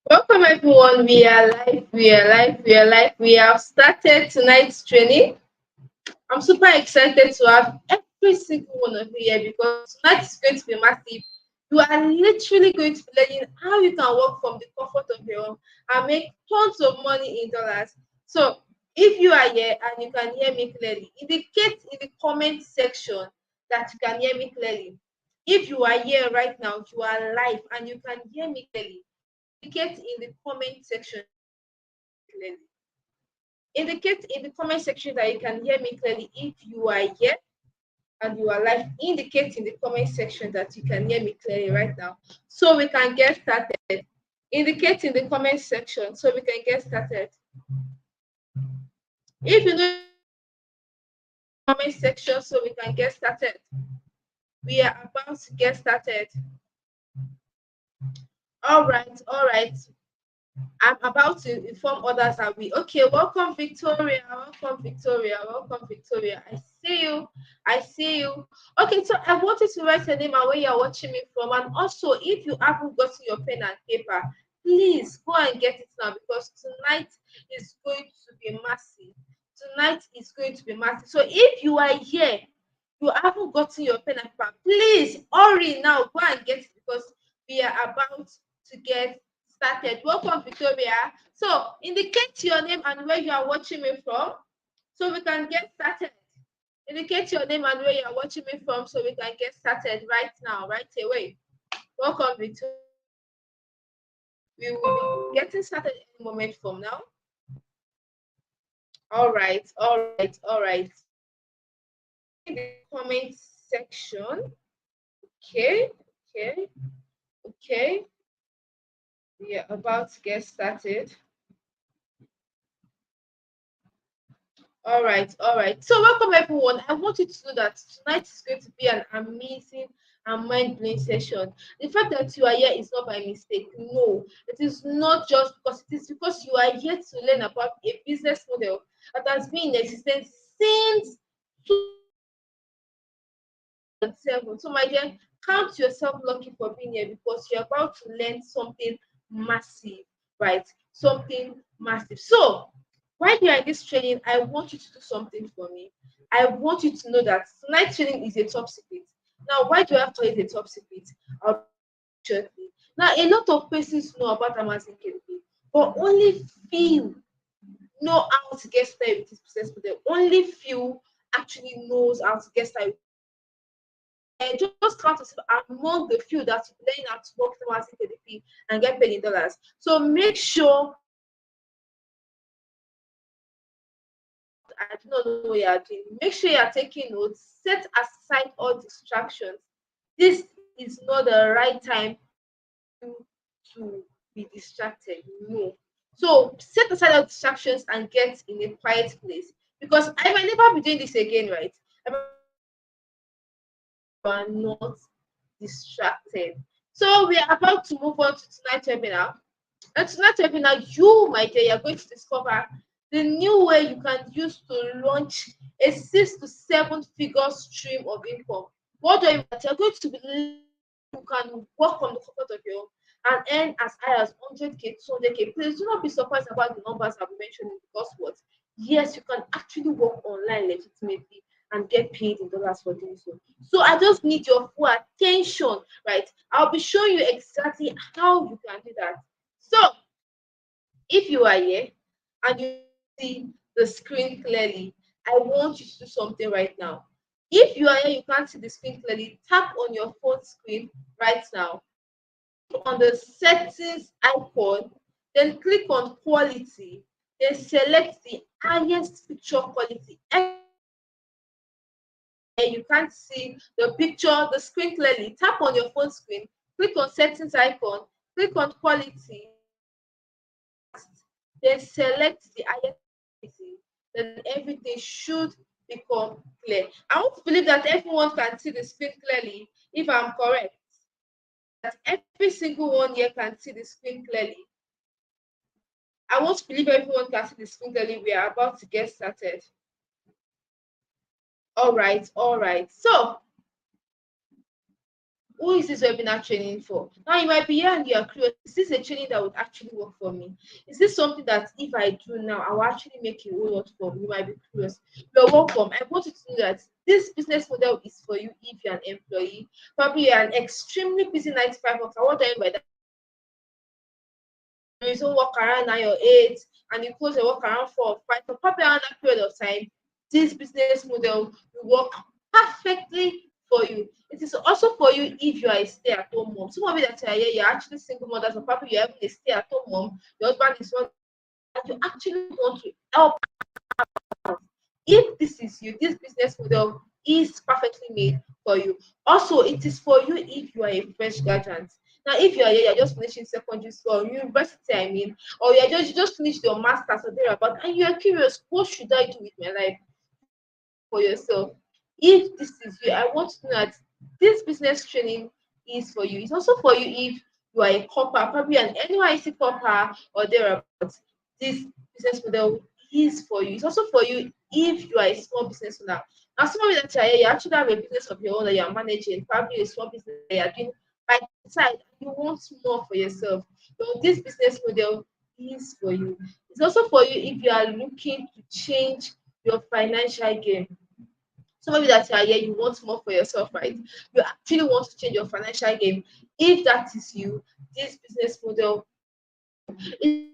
Welcome everyone. We are live. We are live. We are live. We have started tonight's training. I'm super excited to have every single one of you here because tonight is going to be massive. You are literally going to be learning how you can work from the comfort of your home and make tons of money in dollars. So if you are here and you can hear me clearly, indicate in the comment section that you can hear me clearly. If you are here right now, you are live and you can hear me clearly, indicate in the comment section clearly. Indicate in the comment section that you can hear me clearly if you are here and you are live. Indicate in the comment section that you can hear me clearly right now so we can get started. Indicate in the comment section so we can get started. If you know comment section so we can get started. We are about to get started. All right. I'm about to inform others that we okay. Welcome, Victoria. Welcome, Victoria. Welcome, Victoria. I see you. I see you. Okay, so I wanted to write your name and where you're watching me from. And also, if you haven't gotten your pen and paper, please go and get it now because tonight is going to be massive. Tonight is going to be massive. So if you are here, you haven't gotten your pen and paper, please hurry now. Go and get it because we are about to get started. Welcome, Victoria. So indicate your name and where you are watching me from so we can get started. Indicate your name and where you are watching me from so we can get started right now, right away. Welcome, Victoria. We will be getting started any moment from now. All right, all right, all right. In the comment section. Okay, okay, okay. We are about to get started. All right, all right. So welcome everyone. I want you to know that tonight is going to be an amazing and mind-blowing session. The fact that you are here is not by mistake. No, it is not just because it is because you are here to learn about a business model that has been in existence since 2007. So my dear, count yourself lucky for being here because you're about to learn something massive, right? Something massive. So while you are in this training, I want you to do something for me. I want you to know that tonight training is a top secret. Now, why do I have to say it's a top secret? I'll shortly. Now, a lot of persons know about Amazon KDP, but only few know how to get started with this business model. Only few actually knows how to get started. And just count yourself among the few that learn how to work with Amazon KDP and get paid in dollars. So make sure I do not know what you are doing. Make sure you are taking notes. Set aside all distractions. This is not the right time to be distracted. No. So set aside all distractions and get in a quiet place. Because I might never be doing this again, right? You are not distracted. So we are about to move on to tonight's webinar. And tonight's webinar, you, my dear, you're going to discover the new way you can use to launch a 6 to 7 figure stream of income. What do I mean? You're going to be you can work from the comfort of your home and earn as high as 100k, 200k. Please do not be surprised about the numbers I'll be mentioning because what? Yes, you can actually work online legitimately and get paid in dollars for doing so. So I just need your full attention, right? I'll be showing you exactly how you can do that. So if you are here and you see the screen clearly, I want you to do something right now. If you are here, you can't see the screen clearly, tap on your phone screen right now. On the settings icon, then click on quality, then select the highest picture quality. And you can't see the picture, the screen clearly. Tap on your phone screen, click on settings icon, click on quality, then select the highest quality. Then everything should become clear. I want to believe that everyone can see the screen clearly if I'm correct. That every single one here can see the screen clearly. I want to believe everyone can see the screen clearly. We are about to get started. All right, all right. So who is this webinar training for? Now you might be here and you are curious, is this a training that would actually work for me? Is this something that if I do now, I will actually make a whole lot for me? You might be curious. You're welcome. I want you to know that this business model is for you if you're an employee. Probably you're an extremely busy 95 worker. What do I mean by that? You don't work around 9 or 8 and you close your work around 4 or 5. For probably around that period of time, this business model will work perfectly for you. It is also for you if you are a stay-at-home mom. Some of you that are here, you're actually single mothers, or probably you're having a stay-at-home mom, your husband is one, and you actually want to help. If this is you, this business model is perfectly made for you. Also, it is for you if you are a fresh graduate. Now, if you are here, you're just finishing secondary school, or university, I mean, or you just finished your master's or thereabout, and you're curious, what should I do with my life for yourself? If this is you, I want to know that this business training is for you. It's also for you if you are a corper, probably an NYC corper or thereabout. This business model is for you. It's also for you if you are a small business owner. Now, some of you that are here, you actually have a business of your own that you are managing, probably a small business that you are doing by the side, and you want more for yourself. So this business model is for you. It's also for you if you are looking to change your financial game. Some of you that are here, you want more for yourself, right? You actually want to change your financial game. If that is you, this business model is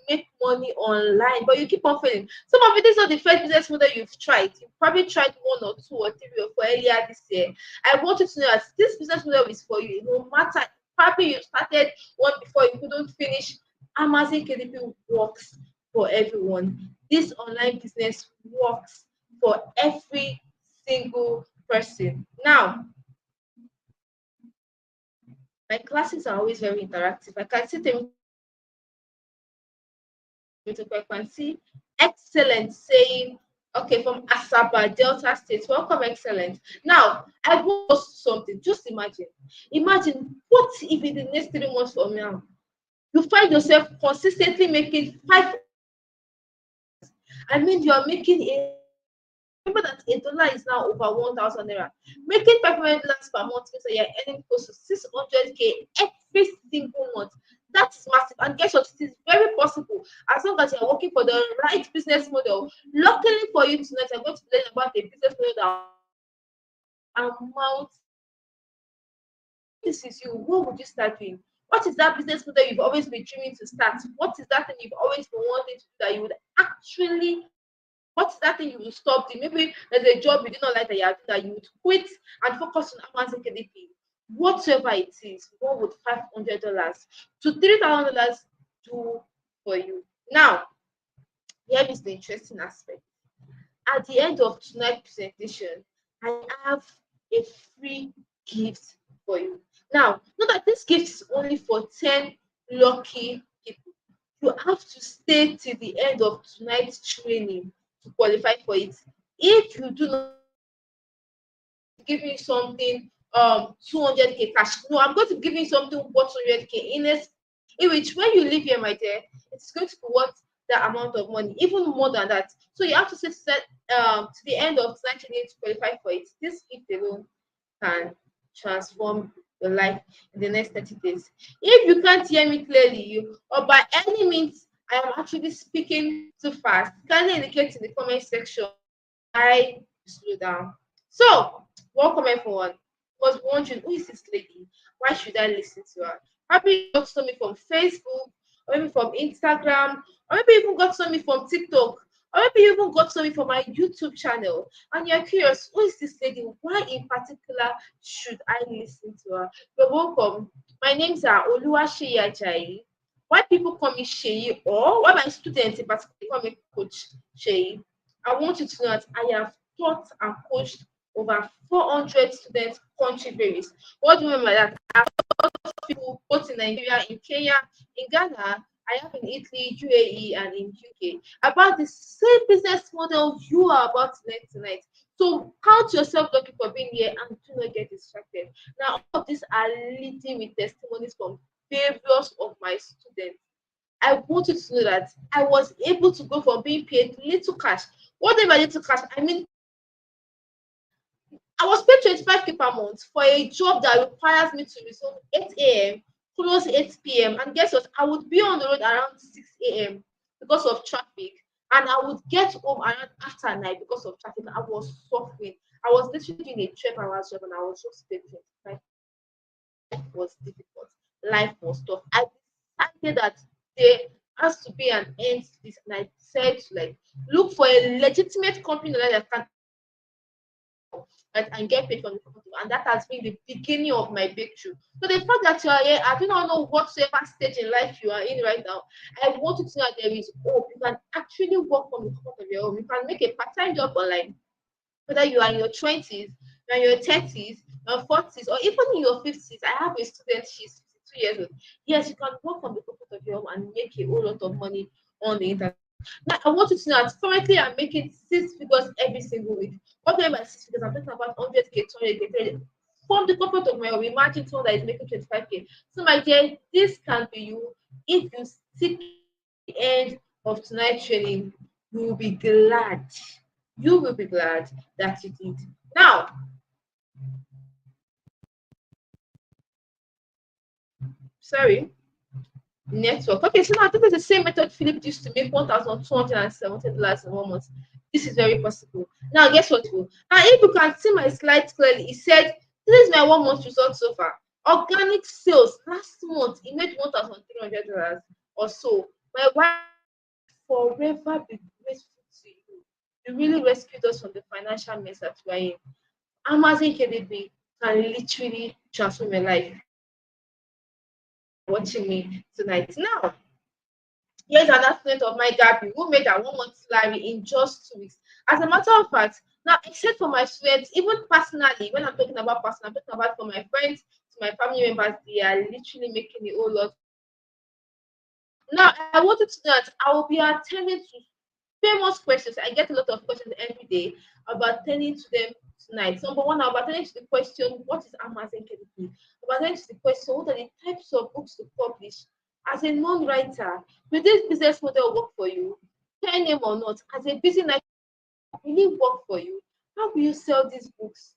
make money online, but you keep on failing. Some of it is not the first business model you've tried. You've probably tried 1 or 2 or 3 or 4 earlier this year. I want you to know that this business model is for you. No matter, probably you started one before you couldn't finish. Amazon KDP works for everyone. This online business works for every single person. Now, my classes are always very interactive. I can sit in I can see excellent saying, okay, from Asaba, Delta State, welcome, excellent. Now, I want to ask something. Just imagine. Imagine what if in the next 3 months from now, you find yourself consistently making five. I mean, you are making a. Remember that $1 is now over 1,000 naira. Making $500 per month means that you're earning close to 600K every single month. That's massive. And guess what? It is very possible as long as you're working for the right business model. Luckily for you tonight, I'm going to learn about the business model that amount. This is you. What would you start doing? What is that business model you've always been dreaming to start? What is that thing you've always been wanting to do that you would actually, what's that thing you will stop doing? Maybe there's a job you do not like that you are doing that you would quit and focus on Amazon KDP. Whatever it is, what would $500 to $3,000 do for you? Now, here is the interesting aspect. At the end of tonight's presentation, I have a free gift for you. Now, know that this gift is only for 10 lucky people. You have to stay till the end of tonight's training to qualify for it. If you do not give me something 200K cash, no, I'm going to give you something worth 200K in which when you leave here, my dear, it's going to be worth that amount of money, even more than that. So you have to set to the end of tonight's training to qualify for it. This gift alone can transform your life in the next 30 days. If you can't hear me clearly, or by any means I am actually speaking too fast, kindly indicate in the comment section. I slow down. So, welcome everyone. Was wondering, who is this lady? Why should I listen to her? Probably you got to me from Facebook, or maybe from Instagram, or maybe even got to me from TikTok, or maybe even got to me from my YouTube channel. And you're curious, who is this lady? Why in particular should I listen to her? You're welcome. My name's Oluwaseyi Ajayi. Why people call me Sheyi, or why my students in particular call me Coach Sheyi? I want you to know that I have taught and coached over 400 students, country varies. What do you mean by that? I have taught people both in Nigeria, in Kenya, in Ghana, I have in Italy, UAE, and in UK about the same business model you are about to learn tonight. So count yourself lucky for being here and do not get distracted. Now, all of these are leading with testimonies from various of my students. I want you to know that I was able to go from being paid little cash. What do I mean by little cash? I mean I was paid 25K per month for a job that requires me to resume 8 a.m., close 8 p.m. And guess what? I would be on the road around 6 a.m. because of traffic. And I would get home around after night because of traffic. I was suffering. I was literally doing a 12 hours job and I was just paid 25. Life was difficult. Life was tough. I decided that there has to be an end to this. And I decided to like look for a legitimate company that can and get paid from the company. And that has been the beginning of my breakthrough. So the fact that you are here, I do not know whatsoever stage in life you are in right now. I want you to know that there is hope. You can actually work from the comfort of your home. You can make a part-time job online, whether you are in your 20s, you're in your 30s, your 40s, or even in your 50s. I have a student, she's 52 years old. Yes, you can work from the comfort of your home and make a whole lot of money on the internet. Now, I want you to know that currently I'm making 6 figures every single week. What do I mean by 6 figures? I'm talking about 100K, 200K, 300K. From the comfort of my home, imagine someone that is making 25K. So, my dear, this can be you. If you stick the end of tonight's training, you will be glad. You will be glad that you did. Now, sorry, network. Okay, so now this is the same method Philip used to make $1,270 in 1 month. This is very possible. Now, guess what? Now, if you can see my slides clearly, it said this is my 1 month result so far. Organic sales last month, he made $1,300 or so. My wife forever be grateful to you. You really rescued us from the financial mess that we're in. Amazon KDB can literally transform your life. Watching me tonight. Now, here's an announcement of my Gabby who made her 1 month salary in just 2 weeks. As a matter of fact, now, except for my students, even personally, when I'm talking about personal, I'm talking about for my friends, to my family members, they are literally making a whole lot. Now, I wanted to know that I will be attending to famous questions. I get a lot of questions every day about attending to them tonight. So, number one, I'll be attending to the question, what is Amazon KDP? I'll be attending to the question, what are the types of books to publish? As a non-writer, will this business model work for you? Pen name or not, as a busy night, will it work for you? How will you sell these books?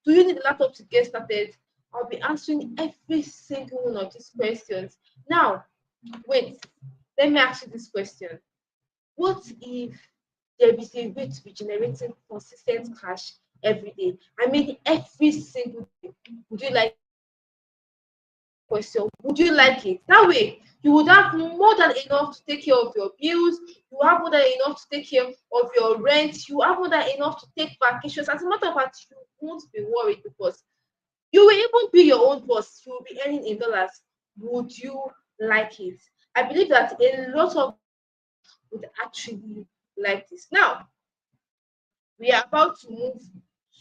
Do you need a laptop to get started? I'll be answering every single one of these questions. Now, wait, let me ask you this question. What if there is a way to be generating consistent cash every day? I mean, every single day. Would you like question? Would you like it? That way, you would have more than enough to take care of your bills. You have more than enough to take care of your rent. You have more than enough to take vacations. As a matter of fact, you won't be worried because you will even be your own boss. You will be earning in dollars. Would you like it? I believe that a lot of would actually like this. Now, we are about to move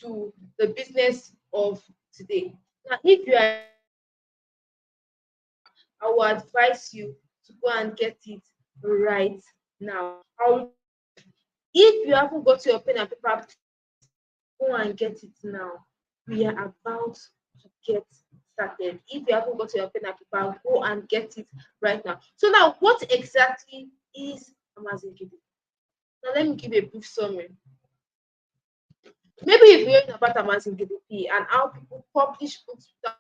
to the business of today. Now, if you are, I will advise you to go and get it right now. If you haven't got your pen and paper, go and get it now. We are about to get started. If you haven't got your pen and paper, go and get it right now. So now, what exactly is Amazon KDP? Now, let me give you a brief summary. Maybe you've heard about Amazon KDP and how people publish books without,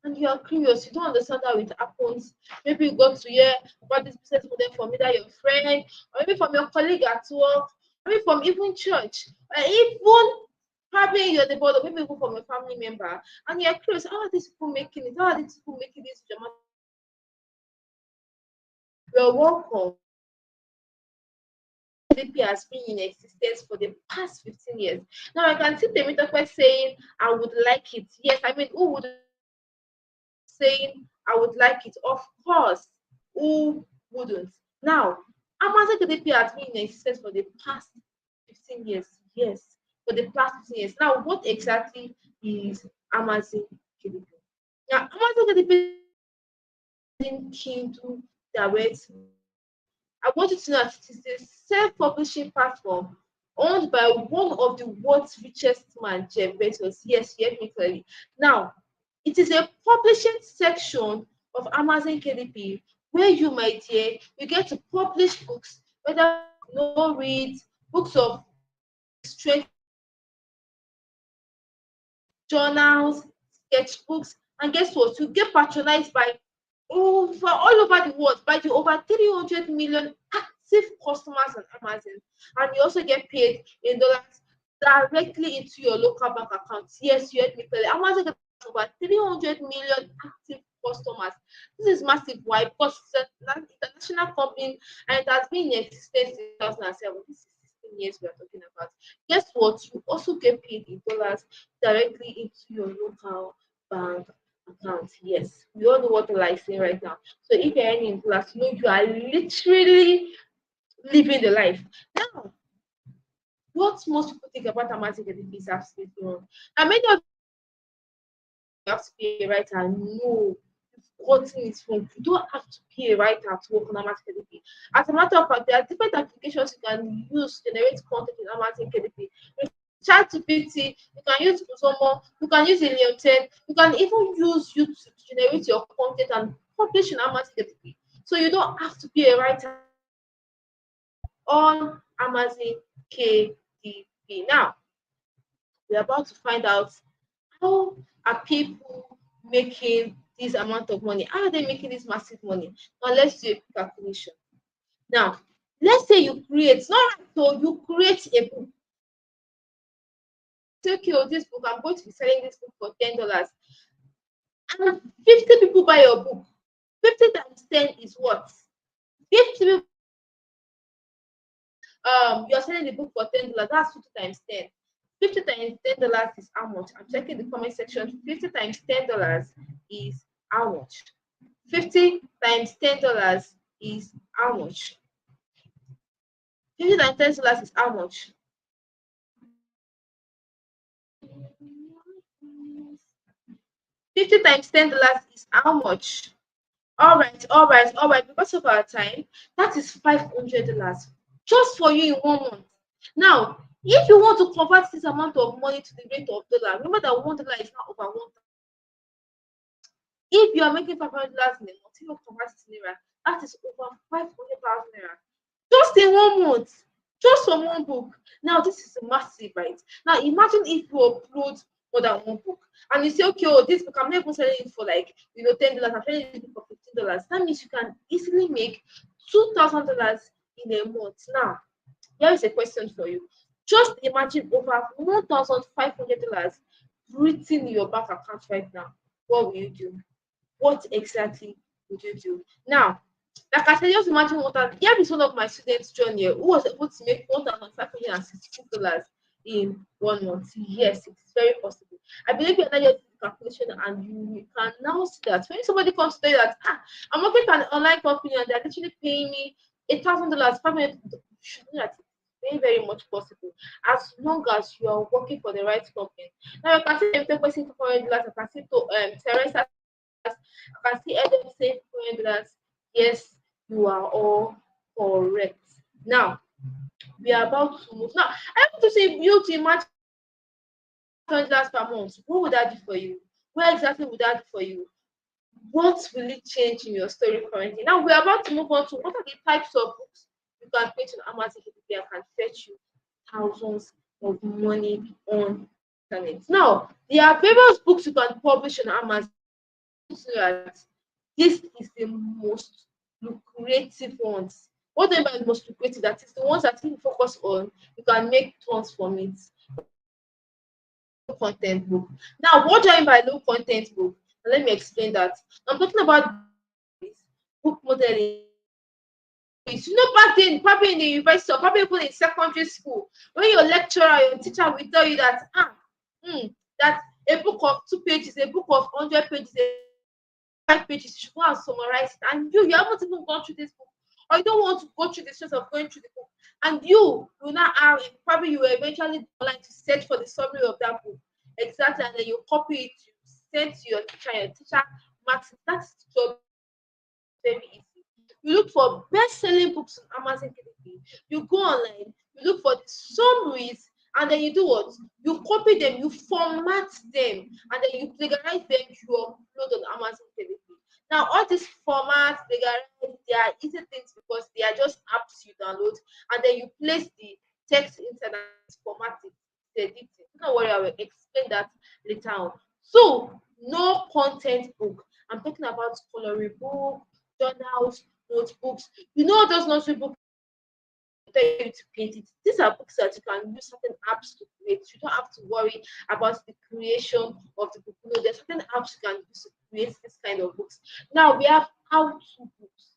and you are curious, you don't understand how it happens. Maybe you got to hear about this business model from either your friend or maybe from your colleague at work, maybe from even church, or even probably you're the board, or maybe even from a family member, and you're curious, how are these people making it? How are these people making this dramatic? You're welcome. KDP has been in existence for the past 15 years. Now I can see the Temitope saying, I would like it. Yes, I mean, who would saying I would like it? Of course, who wouldn't? Now, Amazon KDP has been in existence for the past 15 years. Yes, for the past 15 years. Now, what exactly is Amazon KDP? Now, Amazon KDP is Kindle Direct. I want you to know that it is a self-publishing platform owned by one of the world's richest man, Jeff Bezos. Yes, you heard me clearly. Now, it is a publishing section of Amazon KDP where you, my dear, you get to publish books, whether no reads, books of straight journals, sketchbooks, and guess what? You get patronized by all over the world by the over 300 million active customers on Amazon, and you also get paid in dollars directly into your local bank account. Yes, you heard me clearly. Amazon gets over 300 million active customers. This is massive. Why? Because it's an international company and it has been in existence since 2007. This is 16 years we are talking about. Guess what? You also get paid in dollars directly into your local bank account. Yes, we all know what the is saying right now. So if you're earning in dollars, you know you are literally living the life. Now, what most people think about Amazon is absolutely wrong. And many of you have to pay a writer. No, you've gotten it wrong. You don't have to pay a writer to work on Amazon KDP. As a matter of fact, there are different applications you can use to generate content in Amazon KDP. ChatGPT, you can use Kuzomo, you can use Helium 10, you can even use YouTube to generate your content and publish in Amazon KDP. So you don't have to be a writer on Amazon KDP. Now, we're about to find out how are people making this amount of money? How are they making this massive money? Now, let's do a calculation. Now, let's say you create, not so you create a book. Okay, oh, this book, I'm going to be selling this book for $10. And 50 people buy your book. 50 times 10 is what? 50 people, you're selling the book for $10. That's 50 times 10. 50 times $10 is how much? I'm checking the comment section. 50 times $10 is how much? 50 times $10 is how much? 50 times $10 is how much? 50 times $10 is how much? All right, all right, all right. Because of our time, that is $500 just for you in 1 month. Now, if you want to convert this amount of money to the rate of dollar, remember that $1 is now over 1. If you are making $500 in a month, you convert it to naira, that is over 500,000 naira just in 1 month, just from one book. Now, this is massive, right? Now, imagine if you upload more than one book and you say, okay, oh, this book I'm not even selling it for like $10. I'm selling it for $15. That means you can easily make $2,000 in a month. Now, here is a question for you. Just imagine over $1,500 written in your bank account right now. What will you do? What exactly would you do? Now, like I said, just imagine here is one of my students, John, here, who was able to make $1,562 in 1 month. Yes, it's very possible. I believe you're not just the calculation and you can now see that when somebody comes to tell you that I'm working for an online company and they're literally paying me $8,000, $500, you should know that it's very, very much possible as long as you are working for the right company. Now you can see them requesting $400, I can see Teresa, I can see Adam saying $400. Yes, you are all correct. Now, we are about to move. Now, I want to say build to match $100 per month. What would that do for you? Where exactly would that do for you? What will it change in your story currently? Now, we are about to move on to what are the types of books you can create on Amazon and can fetch you thousands of money on internet. Now, there are various books you can publish on Amazon. This is the most lucrative ones. What do I mean by the most lucrative? That is the ones that you focus on, you can make tons from it. Low content book. Now, what do I mean by low content book? Let me explain that. I'm talking about book modeling. You know, back then, probably in the university or probably even in secondary school, when your lecturer, your teacher will tell you that that a book of 2 pages, a book of 100 pages, 5 pages, you should go and summarize it. And you haven't even gone through this book, or you don't want to go through the stress of going through the book. And you will not have probably you will eventually online to search for the summary of that book. Exactly, and then you copy it, you send to your teacher marks it. That's job very easy. You look for best-selling books on Amazon KDP. You go online, you look for the summaries, and then you do what? You copy them, you format them, and then you plagiarize them, you upload on Amazon KDP. Now, all these formats, plagiarize, they are easy things because they are just apps you download, and then you place the text inside and format it, edit it. Don't worry, I will explain that later on. So no content book. I'm talking about coloring book, journals, notebooks. You know those notebook books tell you to paint it. These are books that you can use certain apps to create. You don't have to worry about the creation of the book. No, there's certain apps you can use to create this kind of books. Now we have how-to books.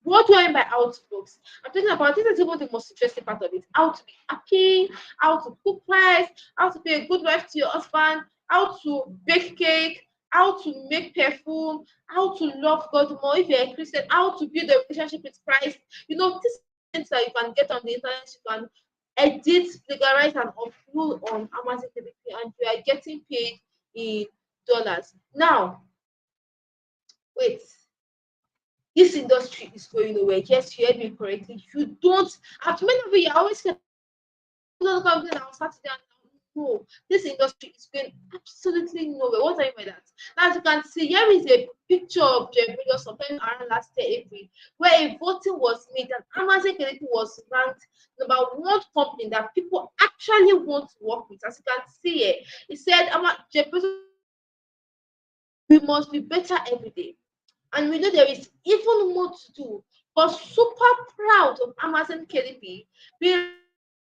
What do I mean by how to books? I'm talking about this is even the most interesting part of it. How to be happy, how to cook rice, how to be a good wife to your husband, how to bake cake, how to make perfume, how to love God more if you're a Christian, how to build a relationship with Christ. You know, these things that you can get on the internet, you can edit, plagiarize, and upload on Amazon KDP, and you are getting paid in dollars. Now, wait, this industry is going nowhere. Yes, you heard me correctly. You don't have to, many of you are always company on Saturday and no, this industry is going absolutely nowhere. What I mean by that? Now, as you can see, here is a picture of Jeff Bezos sometime around last year, April, where a voting was made and Amazon Kennedy was ranked number one company that people actually want to work with. As you can see here, he said, Jeff Bezos, we must be better every day. And we know there is even more to do. But super proud of Amazon KDP being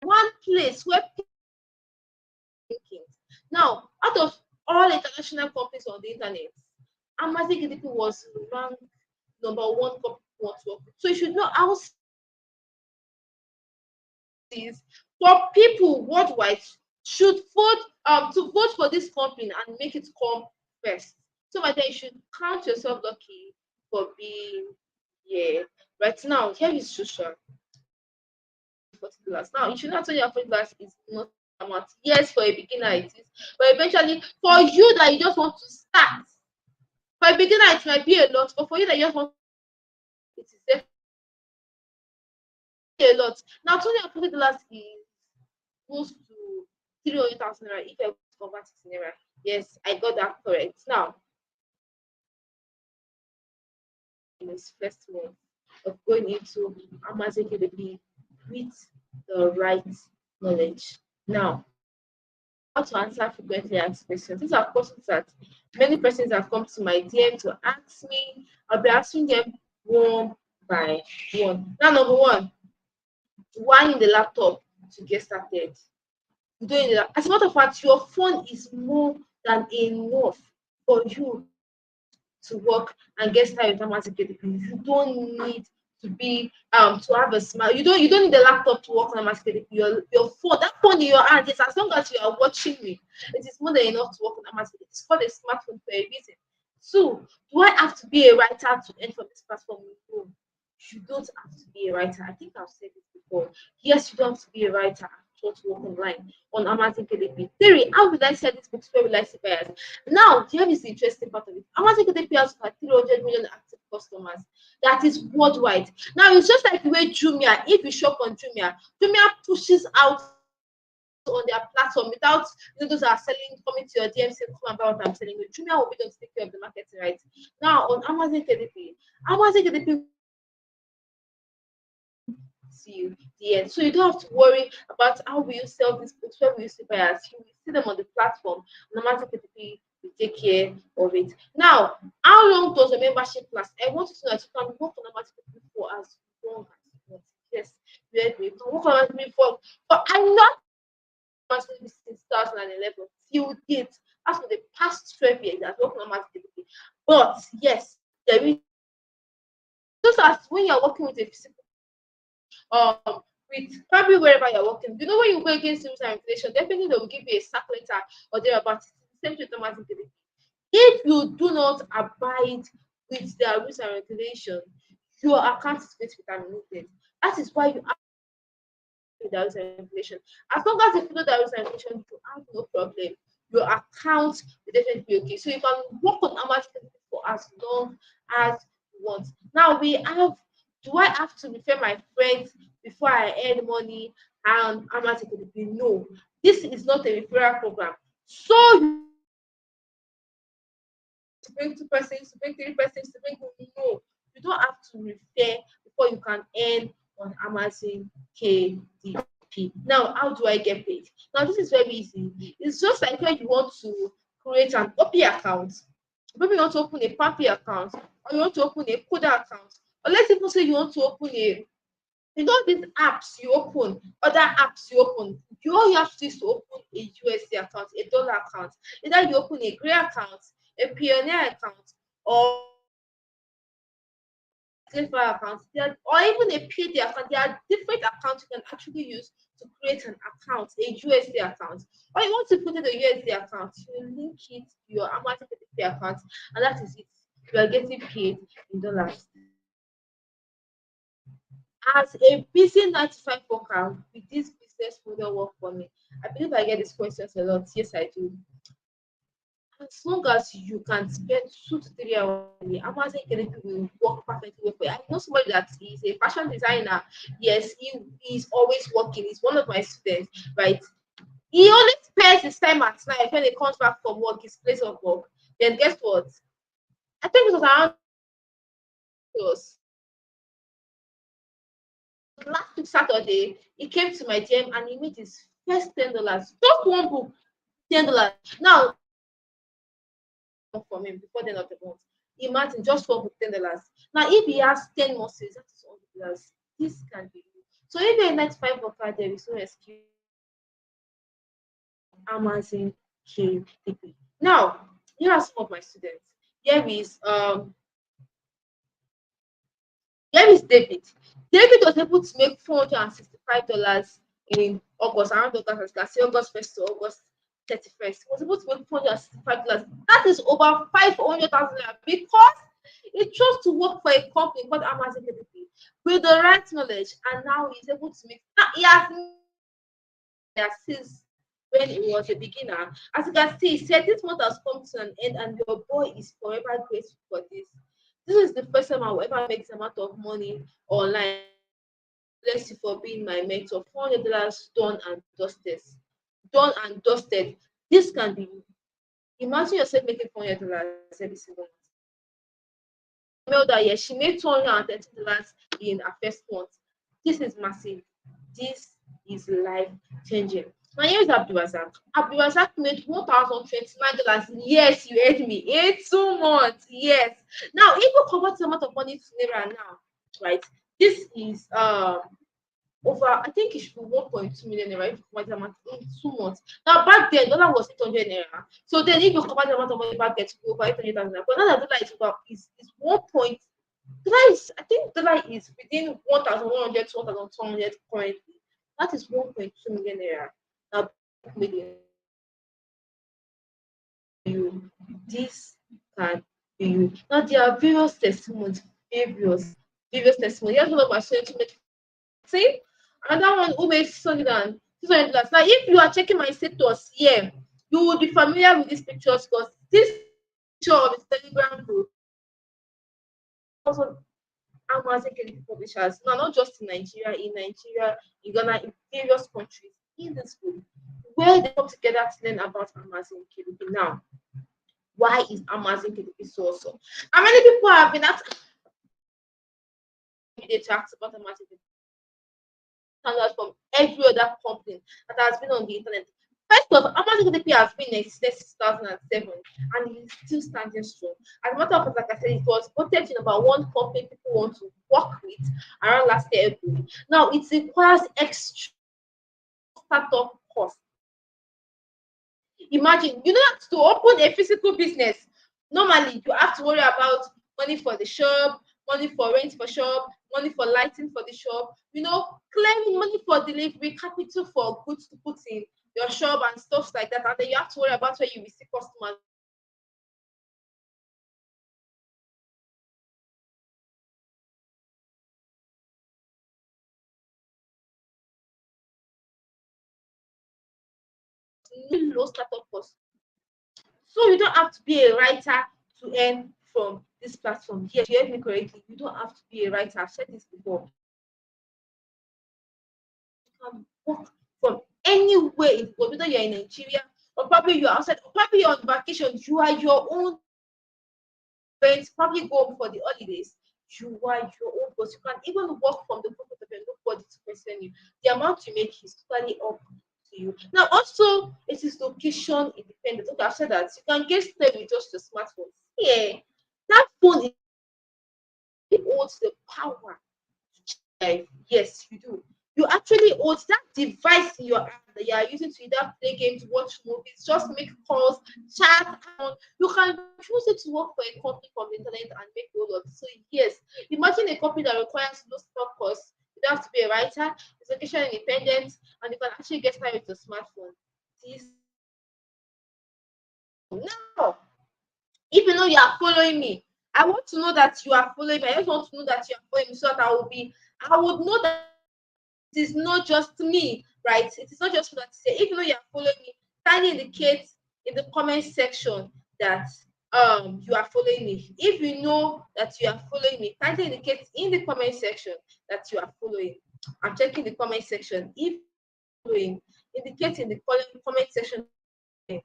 one place where people are thinking. Now, out of all international companies on the internet, Amazon KDP was ranked number one company to work with. So you should know how is for people worldwide should vote to vote for this company and make it come first. So my dear, you should count yourself lucky for being here. Right now, here is Shusha. $40. Now, you should not tell your $40 is not amount. Yes, for a beginner it is, but eventually for you that you just want to start, for a beginner it might be a lot, but for you that you just want, it is definitely a lot. Now, $20 is close to 300,000 naira if I convert it to naira. Yes, I got that correct. Now, in his first month of going into Amazon KDP with the right knowledge. Now, how to answer frequently asked questions. These are questions that many persons have come to my DM to ask me. I'll be answering them one by one. Now, number one, why in the laptop to get started? You don't need that. As a matter of fact, your phone is more than enough for you to work and get started with Amazon KDP. You don't need to be to have a smart. You don't need a laptop to work on Amazon KDP. Your phone, that phone in your hand, is as long as you are watching me, it is more than enough to work on Amazon KDP. It's called a smartphone for a reason. So, do I have to be a writer to earn from this platform? No, you don't have to be a writer. I think I've said this before. Yes, you don't have to be a writer to work online on Amazon KDP. Theory, how will I sell this book? Where will I see buyers? Now, here is the interesting part of it. Amazon KDP has 300 million active customers. That is worldwide. Now, it's just like the way Jumia, if you shop on Jumia, Jumia pushes out on their platform without those that are selling coming to your DM saying, come about what I'm selling you. Jumia will be able to take care of the marketing, right? Now, on Amazon KDP to the end. So you don't have to worry about how will you sell these books, where will you see buyers. You will see them on the platform. No matter KDP will take care of it. Now, how long does a membership last? I want you to know that you can work on Amazon KDP for as long as you want. Yes, you can work on Amazon KDP for, but I'm not Amazon KDP since 2011 till date. As for the past 12 years, I've worked on Amazon KDP. But yes, there is just as when you're working with a physical with probably wherever you're working. You know, when you go against rules and regulation, definitely they will give you a sack letter or thereabout. Same to Thomas. If you do not abide with their rules and regulation, your account is going to be terminated. That is why you have to follow the rules and regulation. As long as you follow the rules and regulation, you have no problem. Your account will definitely be okay. So you can work on Amazon for as long as you want. Now we have, do I have to refer my friends before I earn money and Amazon KDP? No, this is not a referral program. So you to bring 2 persons, to bring 3 persons, to bring, no, you don't have to refer before you can earn on Amazon KDP. Now, how do I get paid? Now, this is very easy. It's just like when you want to create an OP account. Maybe you want to open a PAPI account, or you want to open a CODA account, or let's even say you want to open a, you know, these apps you open, other apps you open, you all you have to do is to open a USD account, a dollar account. Either you open a Gray account, a Pioneer account, or Clever account, or even a PD account. There are different accounts you can actually use to create an account, a USD account. Or you want to put in a USD account, you link it to your Amazon PayPal account, and that is it. You are getting paid in dollars. As a busy 9 to 5 worker with this business model work for me, I believe I get these questions a lot. Yes, I do. As long as you can spend 2 to 3 hours a day, Amazon Academy will work perfectly for you. I know somebody that is a fashion designer. Yes, he is always working. He's one of my students, right? He only spends his time at night when he comes back from work, his place of work. Then guess what? I think it was around it was last week Saturday. He came to my gym and he made his first $10. Just one book, $10. Now from him before the end of the month. Imagine just one book, $10. Now, if he has 10 more sales, that is $100. This can be you. So if you're a 95 worker, there is no excuse. Amazon KDP. Now, here are some of my students. Here is David. David was able to make $465 in August, around August, let's say August 1st to August 31st. He was able to make $465. That is over 500,000 because he chose to work for a company called Amazon KDP with the right knowledge, and now he's able to make. He has since when he was a beginner. As you can see, he said this month has come to an end, and your boy is forever grateful for this. This is the first time I will ever make this amount of money online. Bless you for being my mentor. $400 done and dusted. Done and dusted. This can be. Imagine yourself making $400 every single month. Email that year, she made $230 in her first month. This is massive. This is life changing. My name is Abdulrazak. Abdulrazak made $1,029. Yes, you heard me. In 2 months. Yes. Now, if you convert the amount of money to Naira now, right? This is over, I think it should be 1.2 million naira if you convert the amount in 2 months. Now, back then, dollar was 800 naira. So then, if you convert the amount of money back then to be over 800,000 naira, but now the dollar is over is 1. Dollar is, I think dollar is within 1,100 to 1,200 currently. That is 1.2 million naira. Now, million. This can be you. Now, there are various testimonies, various testimonies. Here's one of my students who made, see, another one who made $600. Now, if you are checking my status here, you will be familiar with these pictures because this picture of the Telegram group also Amazon KDP publishers. Now, not just in Nigeria, in Ghana, in various countries in this group where they come together to learn about Amazon KDP. Now, why is Amazon KDP so awesome? How many people have been asked about Amazon KDP? Standards from every other company that has been on the internet. First of all, Amazon KDP has been in since 2007 and it is still standing strong. As a matter of fact, like I said, it was voted in about one company people want to work with around last year. Now, it requires extra startup cost. Imagine, you know, to open a physical business, normally you have to worry about money for the shop, money for rent for shop, money for lighting for the shop, you know, claiming money for delivery, capital for goods to put in your shop and stuff like that. And then you have to worry about where you receive customers. Low startup cost. So you don't have to be a writer to earn from this platform. Yes, you heard me correctly. You don't have to be a writer. I've said this before. You can work from anywhere in the world, whether you're in Nigeria or probably you're outside, or probably you're on vacation, you are your own parents, probably go home for the holidays. You are your own boss. You can even work from the comfort of your nobody to question you. The amount you make is totally up to you. Now, also, it is location independent. Okay, I've said that you can get started with just your smartphone. Yeah, that phone holds the power to change life. Yes, you do. You actually hold that device in your hand that you are using to either play games, watch movies, just make calls, chat. You can choose it to work for a company from the internet and make a lot. So yes, imagine a company that requires no stop course. You don't have to be a writer, it's location independent, and you can actually get started with your smartphone. This now, if you know you are following me, I want to know that you are following me. I just want to know that you are following me so that I would know that it is not just me, right? It is not just for that to say, if you know you are following me, kindly indicate in the comment section that you are following me. If you know that you are following me, kindly indicate in the comment section that you are following. I'm checking the comment section. If you're following, indicate in the comment section. If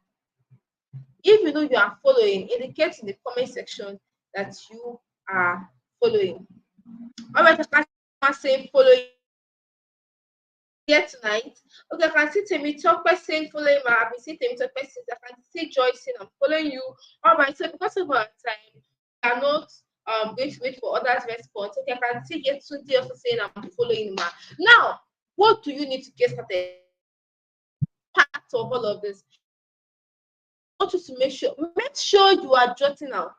you know you are following, indicate in the comment section that you are following. All right, I can say following here tonight. Okay, I can see Temi Tope saying following my. I've been seeing Temi Tope since. I can see Joyce saying I'm following you. All right, so because of our time, we are not going to wait for others' response. Okay, I can see Yetunde also saying I'm following ma. Now, what do you need to get started? Part of all of this. I want you to make sure you are jotting out.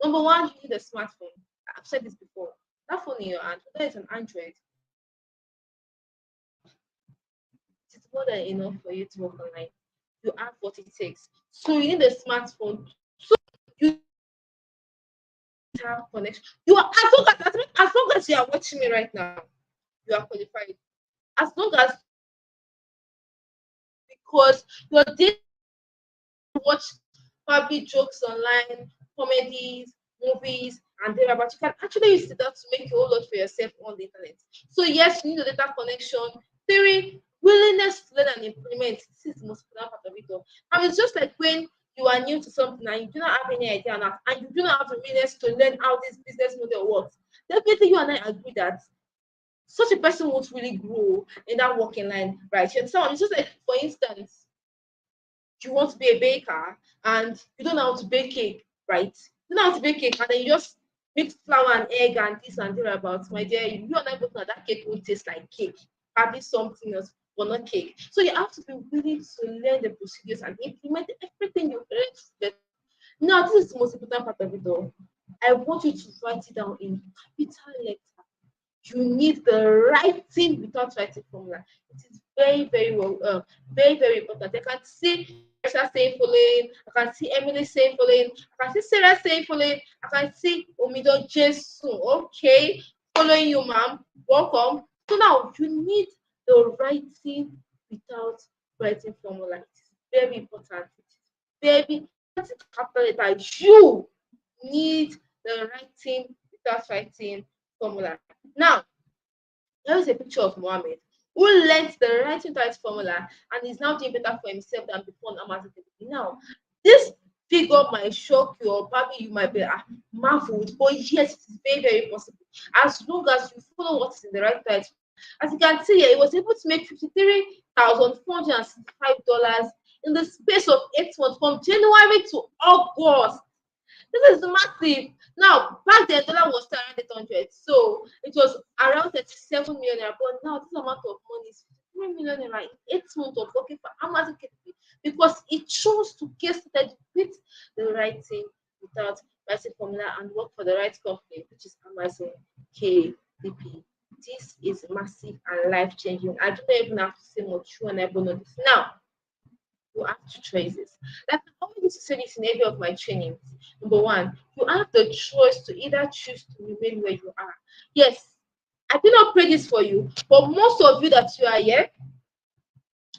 Number one, you need a smartphone. I've said this before. That phone in your hand, whether it's an Android, it's more than enough for you to work online. You have what it takes. So you need a smartphone. So you have connection. You are as long as you are watching me right now, you are qualified. As long as because your day watch probably jokes online, comedies, movies, and there, but you can actually use that to make a whole lot for yourself on the internet. So yes, you need a data connection. Three, willingness to learn and implement. This is the most important part of it all. And it's just like when you are new to something and you do not have any idea now, and you do not have the willingness to learn how this business model works. Definitely, you and I agree that such a person won't really grow in that working line, right? You understand? It's just like, for instance, you want to be a baker and you don't know how to bake cake, right? You don't know how to bake cake, and then you just mix flour and egg and this and thereabouts. My dear, you and I both know that cake won't taste like cake. Probably something else, but not cake. So you have to be willing to learn the procedures and implement everything you've learned. Now, this is the most important part of it all. I want you to write it down in capital letter. You need the writing without writing formula. It is very, very well, very important. I can see Teresa saying following, I can see Emily saying following, I can see Sarah saying following, I can see Omido Jesu. Okay, following you, ma'am. Welcome. So now you need the writing without writing formula. It is very important. It is very important that you need the writing without writing formula. Now, here is a picture of Mohammed who learned the writing type formula and is now doing better for himself than before on Amazon. Now, this figure might shock you, or probably you might be marveled, but yes, it is very, very possible. As long as you follow what is in the right type. As you can see here, he was able to make $53,465 in the space of 8 months from January to August. This is massive. Now, back then, dollar was around 800, so it was around 37 million naira. But now, this amount of money is 3 million naira in 8 months of working for Amazon KDP because it chose to get started with the right thing without writing formula and work for the right company, which is Amazon KDP. This is massive and life changing. I don't even have to say much. You and I know this. Now, you have two choices. Like I always used to say this in every of my trainings. Number one, you have the choice to either choose to remain where you are. Yes, I did not pray this for you, but most of you that you are here,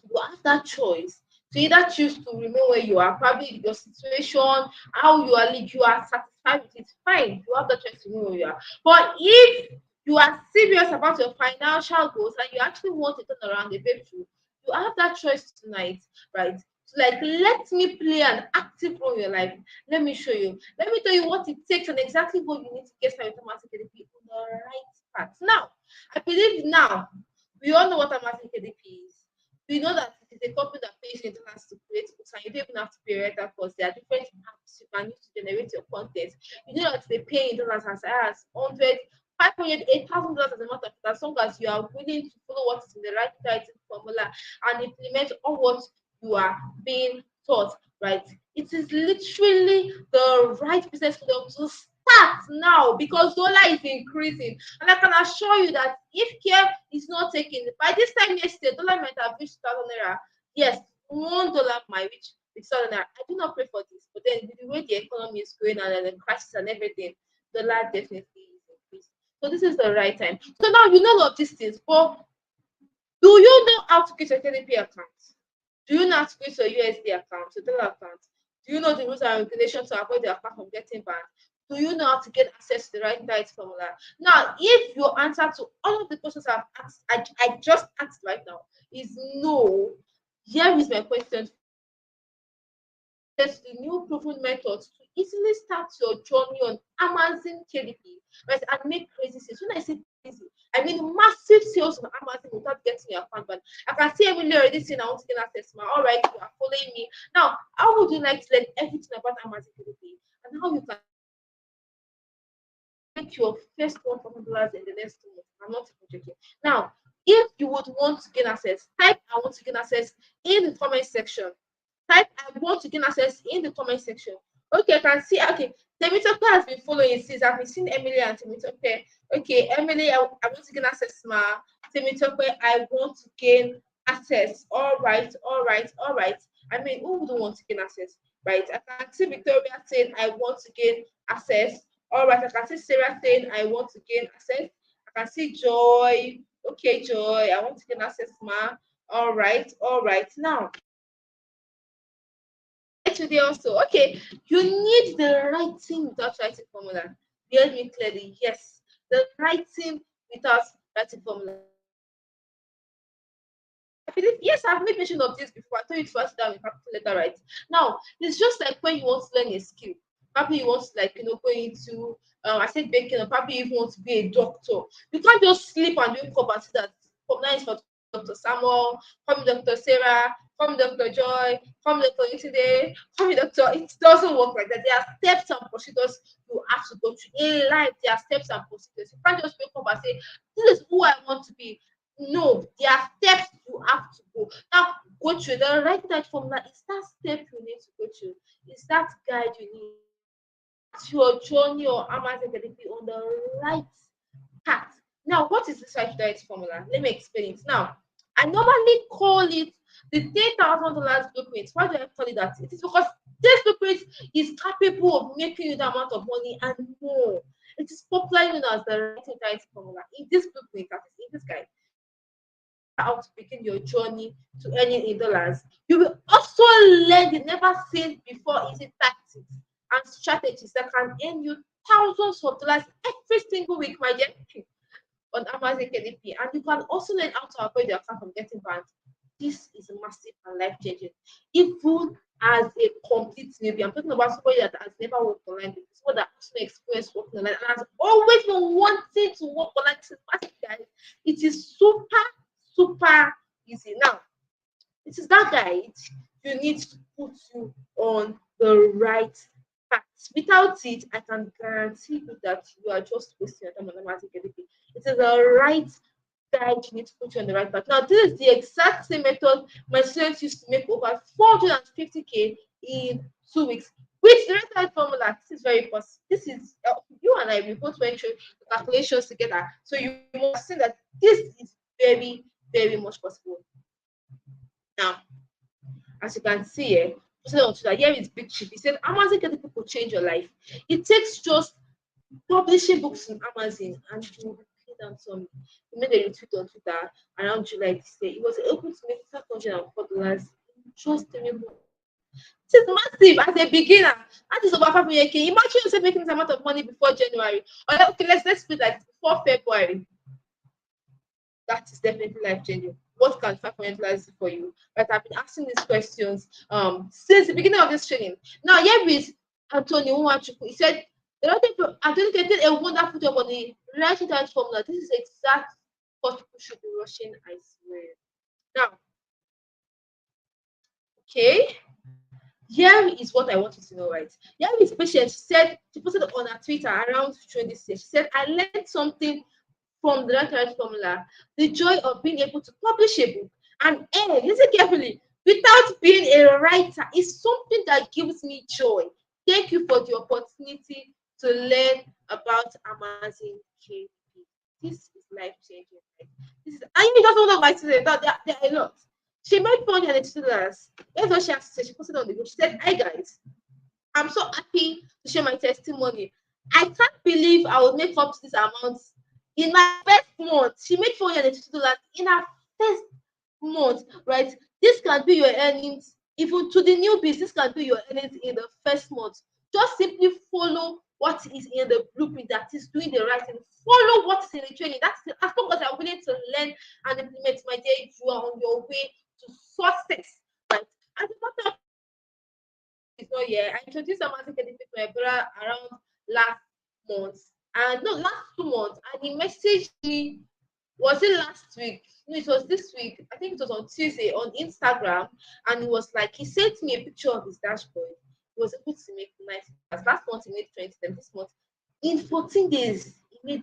you have that choice to either choose to remain where you are, probably your situation, how you are living, you are satisfied with it, fine. You have the choice to remain where you are. But if you are serious about your financial goals and you actually want to turn around a breakthrough, you have that choice tonight, right? So like, let me play an active role in your life. Let me show you. Let me tell you what it takes and exactly what you need to get started with Amazon KDP on the right path. Now, I believe now we all know what Amazon KDP is. We know that it is a company that pays you in dollars to create books, and you don't even have to pay rental costs. There are different apps you can use to generate your content. You know that they pay in dollars as high as 100, 500, $8,000 as a matter of fact, as long as you are willing to follow what is in the right writing formula and implement all what you are being taught, right? It is literally the right business model to start now because dollar is increasing. And I can assure you that if care is not taken, by this time next year, dollar might have reached 1,000 naira. Yes, $1 might reach 1,000 naira. I do not pray for this, but then with the way the economy is going and the crisis and everything, dollar definitely is increasing. So this is the right time. So now you know all of these things, but do you know how to create a KDP account? Do you know how to create a USD account, a dollar account? Do you know the rules and regulations to avoid the account from getting banned? Do you know how to get access to the right diet formula? Now, if your answer to all of the questions I've asked, I just asked right now, is no, here is my question. There's the new proven methods to easily start your journey on Amazon KDP, right? And make crazy sales. When I say crazy, I mean massive sales on Amazon without getting your account banned. I can see Emily already saying I want to get access. All right, you are following me. Now, how would you like to learn everything about Amazon KDP and how you can make your first $1,000 in the next 2 months? I'm not even joking. Now, if you would want to gain access, type I want to gain access in the comment section. Type I want to gain access in the comment section. Okay, I can see. Okay, Temitope has been following since I've been seeing Emily and Temitope. Okay, Emily, I want to gain access, ma. Temitope, I want to gain access. All right, all right, all right. I mean, who wouldn't want to gain access, right? I can see Victoria saying, I want to gain access. All right, I can see Sarah saying, I want to gain access. I can see Joy. Okay, Joy, I want to gain access, ma. All right, all right. Now, today also, okay, you need the writing without writing formula. Hear me clearly. Yes, the writing without writing formula. I believe, yes, I've made mention of this before. I told you to write it down in capital letter, right? Now, it's just like when you want to learn a skill. Probably you want to, like, go into, I said baking, or probably you want to be a doctor. You can't just sleep and wake up and see that from now is for Dr. Samuel, from Dr. Sarah, from Dr. Joy, from Dr. Yesterday, from Dr. It doesn't work like that. There are steps and procedures you have to go through. In life, there are steps and procedures. You can't just wake up and say, this is who I want to be. No, there are steps you have to go. Now, go through the right that formula. Is that step you need to go through? Is that guide you need? Your journey or Amazon KDP on the right path. Now, what is this right diet formula? Let me explain it. Now, I normally call it the $10,000 blueprint. Why do I call it that? It is because this blueprint is capable of making you the amount of money and more. It is popularly known as the right diet formula. In this blueprint, that is in this guide, how to begin your journey to earning in dollars. You will also learn the never seen before easy tactics and strategies that can earn you thousands of dollars every single week, my dear, on Amazon KDP. And you can also learn how to avoid your account from getting banned. This is massive and life changing. Even as a complete newbie, I'm talking about somebody that has never worked online before, somebody that has no experience working online and has always been wanting to work online. This is massive, guys. It is super easy. Now, it is that guide you need to put you on the right path. Without it, I can guarantee you that you are just wasting your time on Amazon KDP. It is the right guide you need to put you on the right path. Now, this is the exact same method my students used to make over 450K in 2 weeks. With the right guide formula, this is very possible. This is you and I, we both went through the calculations together. So you must see that this is very, very much possible. Now, as you can see here, here is Big Chief. He said, Amazon can people change your life. It takes just publishing books on Amazon and you will pay them some. He made a retweet on Twitter around July this year. It was able to make $504 in just 3 months. It is massive as a beginner. That is over 500K. Imagine yourself making this amount of money before January. Or okay, let's put like before February. That is definitely life changing. What can $500 do for you? But I've been asking these questions since the beginning of this training. Now, here is Anthony Nwachukwu. He said, Anthony did a wonderful job on the writing that formula. This is exact what people should be rushing, I swear. Now, Okay. Here is what I want you to know, right? Here is patient. She posted on her Twitter around showing this year. She said, I learned something from the Right Formula, the joy of being able to publish a book. And listen carefully, without being a writer is something that gives me joy. Thank you for the opportunity to learn about Amazing KP. This is life changing. Right? This is, and you just one of my students. There are a lot. She made $400. That's what she has to say. She posted on the group. She said, "Hi guys, I'm so happy to share my testimony. I can't believe I will make up to this amount in my first month." She made $450 in her first month, right? This can be your earnings, even to the newbies, this can be your earnings in the first month. Just simply follow what is in the blueprint that is doing the right thing. Follow what is in the training. That's it. As long as you're willing to learn and implement, my dear, you are on your way to success, right? As a matter of it's not yet. I introduced Amazing Academy to my brother around last month, and no, last 2 months, and he messaged me. Was it last week? No, it was this week. I think it was on Tuesday on Instagram, and it was like he sent me a picture of his dashboard. He was able to make 90. Last month he made 20. Then this month, in 14 days, he made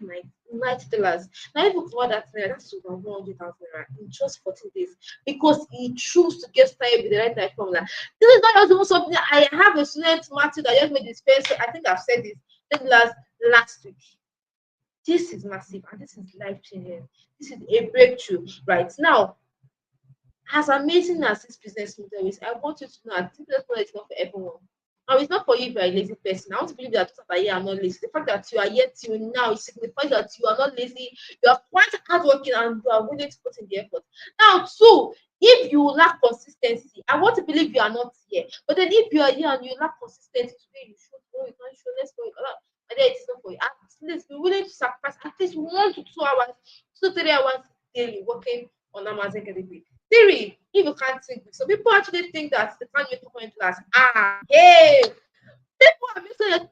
$90. Now if you cover that naira, that's over 100,000 naira in just 14 days because he chose to get started with the right type formula. This is not just something I have a student Matthew that just made his first. I think I've said this last week. This is massive and this is life changing. This is a breakthrough right now. As amazing as this business model is, I want you to know that this business model is not for everyone. Now, it's not for you if you're a lazy person. I want to believe that after a year I'm not lazy. The fact that you are yet till now, it signifies that you are not lazy, you are quite hardworking and you are willing to put in the effort. Now, two, if you lack consistency, I want to believe you are not here. But then if you are here and you lack consistency today, you should go, you can't show, let's go. And then it's not for you. At least be willing to sacrifice at least 1 to 2 hours, 2 to 3 hours daily working on Amazon Academy. Theory, if you can't think, so people actually think that they can't make $2 class. Hey, people are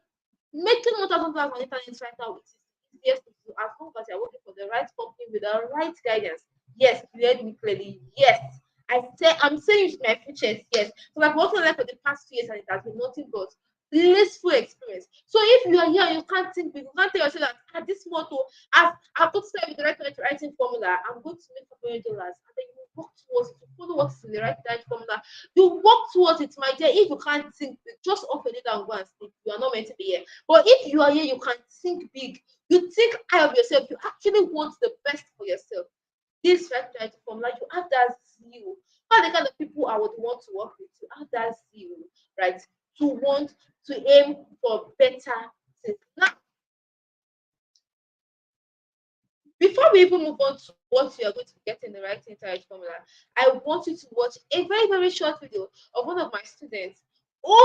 making $1,000 on the internet right now, which is easiest to do as long as you're working for the right company with the right guidance. Yes, you heard me clearly. Yes. I'm saying it my futures, yes. So I've worked on that for the past 2 years and it has been nothing but blissful experience. So if you are here, you can't think big, you can't tell yourself that at this motto, I've got to start with the right writing formula, I'm going to make $1 million, and then you work towards it, you follow what's in the right formula, you work towards it, my dear. If you can't think big, just off a little and go and sleep. You are not meant to be here. But if you are here, you can think big. You think high of yourself. You actually want the best for yourself. This right formula, you have that zeal. Not the kind of people I would want to work with. You have that zeal, right? To want to aim for better things. Now, before we even move on to what you are going to get in the right internet formula, I want you to watch a very, very short video of one of my students who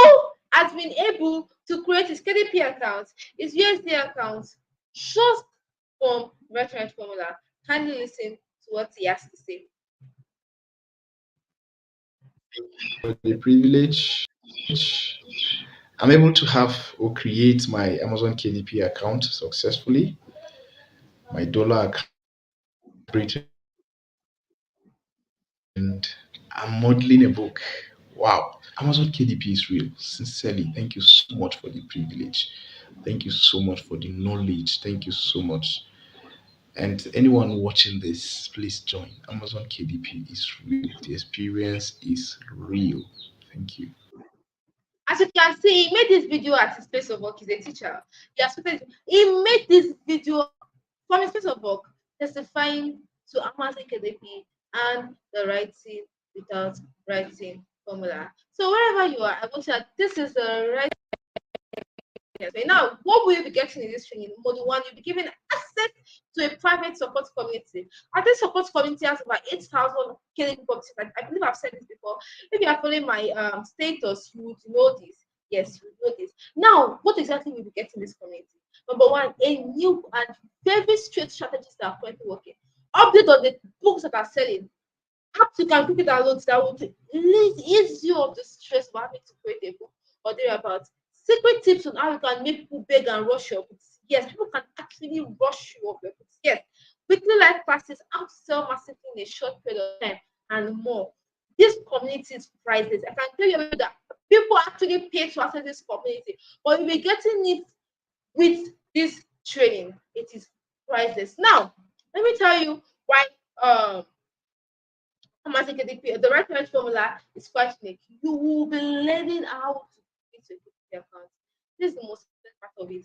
has been able to create his KDP account, his USD account, just from right formula. Kindly listen to what he has to say. For the privilege, I'm able to have or create my Amazon KDP account successfully. My dollar account, and I'm modeling a book. Wow. Amazon KDP is real. Sincerely, thank you so much for the privilege. Thank you so much for the knowledge. Thank you so much. And anyone watching this, please join. Amazon KDP is real. The experience is real. Thank you. As you can see, he made this video at his place of work. He's a teacher. He made this video from his place of work, testifying to Amazon KDP and the writing without writing formula. So wherever you are, I want you that this is the right. Yes. So now, what will you be getting in this training? Module 1, you'll be given access to a private support community. And this support community has over 8,000 killing participants. I believe I've said this before. If you are following my status, you would know this. Yes, you would know this. Now, what exactly will you be getting in this community? Number one, a new and very straight strategies that are currently working. Update on the books that are selling. Apps you can quickly download that would ease you of the stress of having to create a book or thereabouts. Secret tips on how you can make people beg and rush your books. Yes, people can actually rush you off your books. Yes, weekly live classes, how to sell massively in a short period of time, and more. This community is priceless. I can tell you that people actually pay to access this community, but you'll be getting it with this training. It is priceless. Now, let me tell you why Amazing KDP, the right parent formula is quite unique. You will be learning how to create a KDP account. This is the most important part of it.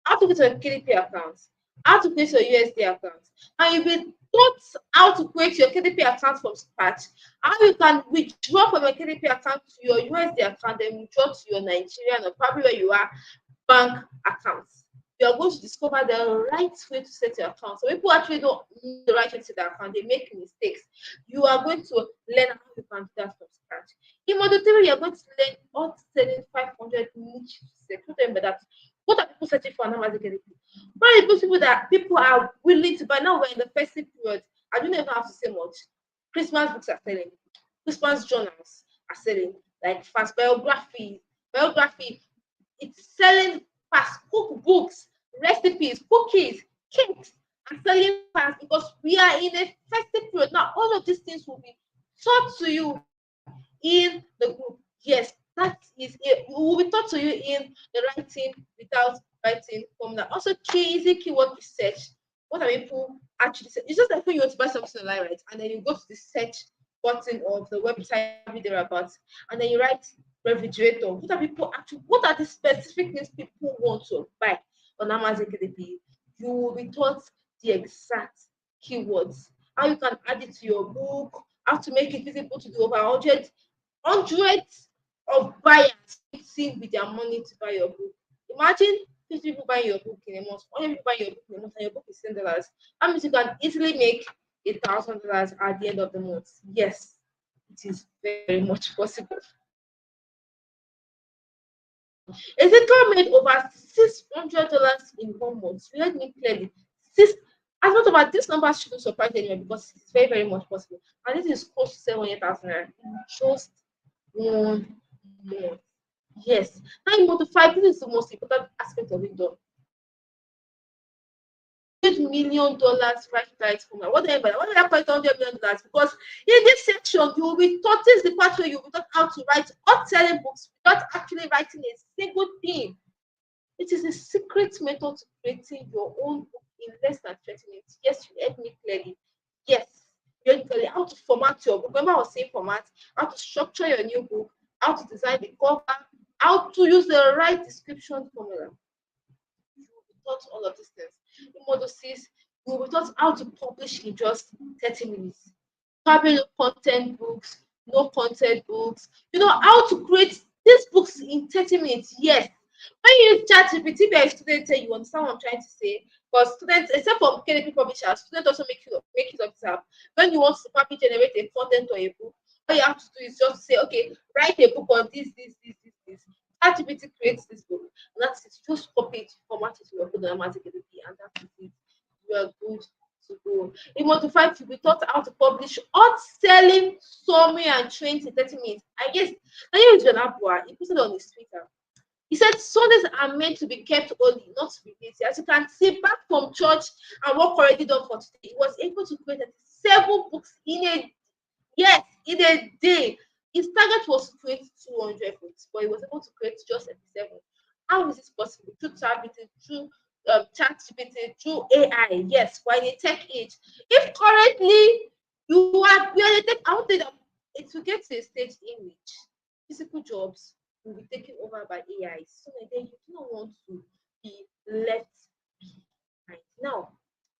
How to create a KDP account, how to create your USD account, and you'll be taught how to create your KDP account from scratch, how you can withdraw from your KDP account to your USD account, then withdraw to your Nigerian or probably where you are bank accounts. You are going to discover the right way to set your account. So people actually don't know the right way to set their account, they make mistakes. You are going to learn how you can do that from scratch. In module 3, you are going to learn all selling 500 niche secret. Remember that. What are people searching for on Amazon KDP? What are the people that people are willing to buy? Now we're in the festive period. I don't even have to say much. Christmas books are selling. Christmas journals are selling. Like fast biography. It's selling fast cookbooks, recipes, cookies, cakes, and selling fast because we are in a festive period. Now, all of these things will be taught to you in the group. Yes, that is it. It will be taught to you in the writing without writing formula. Also, easy keyword research. What are people actually saying? It's just like when you want to buy something online, right? And then you go to the search button of the website thereabouts, and then you write refrigerator. What are people actually? What are the specific things people want to buy on Amazon KDP? You will be taught the exact keywords, how you can add it to your book, how to make it visible to the over hundreds of buyers sitting with their money to buy your book. Imagine 50 people buying your book in a month, 100 people buying your book in a month, and your book is $10. That means you can easily make $1,000 at the end of the month. Yes, it is very much possible. Ezekiel made over $600 in 1 month. You heard me clearly. As much about this number shouldn't surprise anyone because it's very, very much possible. And this is close to 700,000 in just 1 month. Yes. Now in module 5, this is the most important aspect of it though. $100 million right formula. What do I mean by that? What do I call $100 million? Because in this section, you will be taught, this is the part where you will be taught how to write hot-selling books without actually writing a single thing. It is a secret method to creating your own book in less than 20 minutes. Yes, you heard me clearly. Yes, you heard me clearly. How to format your book. Remember I was saying format, how to structure your new book, how to design the cover, how to use the right description formula. You will be taught all of these things. In module 6, you will be taught how to publish in just 30 minutes. Probably no content books, no content books. You know how to create these books in 30 minutes. Yes. When you use ChatGPT, be a student, you understand what I'm trying to say. Because students, except for KDP publishers, students also make use of this app. When you want to probably generate a content or a book, all you have to do is just say, okay, write a book on this. ChatGPT creates this book, and that's it. Just copy it, format it to your code on Amazon KDP, and that's it. You are good to go. In module 5, you'll be taught how to publish hot-selling summary and trends in 30 minutes. I guess, now you use John Abua, he posted on his Twitter. He said Sundays are meant to be kept holy, not to be busy. As you can see, back from church and work already done for today, he was able to create 7 books in a day. His target was to create 200 books, but he was able to create just 87. How is this possible? Through ChatGPT, through ChatGPT, through AI. Yes, we're in a tech age. If currently we are in a tech, I would say that it will get to a stage in which physical jobs will be taken over by AI. So then you do not want to be left behind. Now,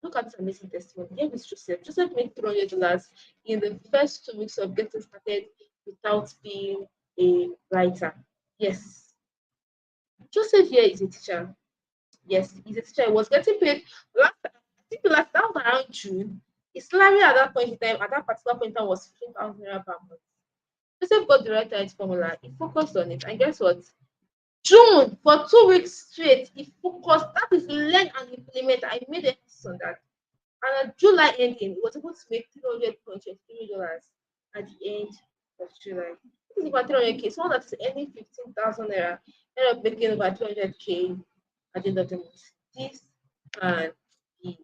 look at this amazing testimony. Here is Joseph. Joseph made $300 in the first 2 weeks of getting started without being a writer. Yes. Joseph here is a teacher. Yes, he's a teacher. He was getting paid that was around June. His salary at that point in time, at that particular point in time, was 15,000 naira per month. Joseph got the right formula. He focused on it, and guess what? June, for 2 weeks straight, he focused. That is learn and implement. I made emphasis on that. And at July ending, he was able to make $300.23 at the end of July. This is about 300K. Someone that is earning 15,000 naira ended up making over 200K at the end of the month. This can be.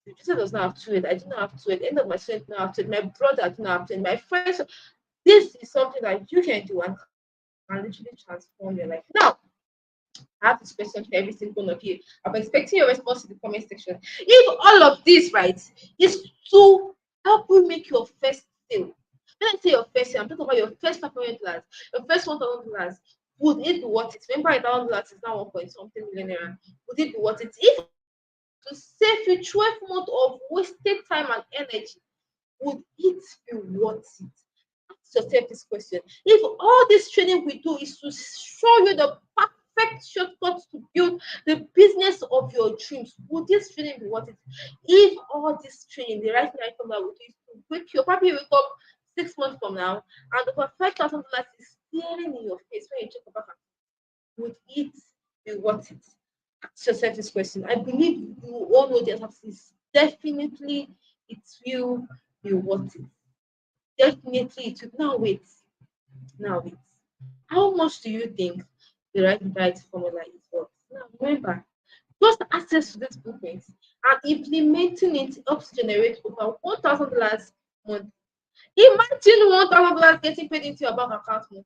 The teacher does not have to it. I do not have to it. End of my student do not have to it. My brother do not have to it. My friends. This is something that you can do and can literally transform your life. Now, I have this question for every single one of you. I'm expecting your response in the comment section. If all of this, right, is to help you make your first sale, when I say your first sale, I'm talking about your first $500, your first $1,000, would it be worth it? Remember, $1,000 is now 1 point something million naira. Would it be worth it? If to save you 12 months of wasted time and energy, would it be worth it? Ask yourself this question. If all this training we do is to show you the perfect shortcuts to build the business of your dreams, would this training be worth it? If all this training, the right thing I come that we do is to wake you, probably wake up 6 months from now, and over $5,000 is staring in your face when you check your bank, would it be worth it? Ask yourself this question. I believe you all know the answer is definitely it will be worth it. Definitely it will. Now wait. Now wait. How much do you think the right formula is worth? Now remember, just access to this blueprint and implementing it helps generate over $1,000 month. Imagine $1,000 getting paid into your bank account monthly.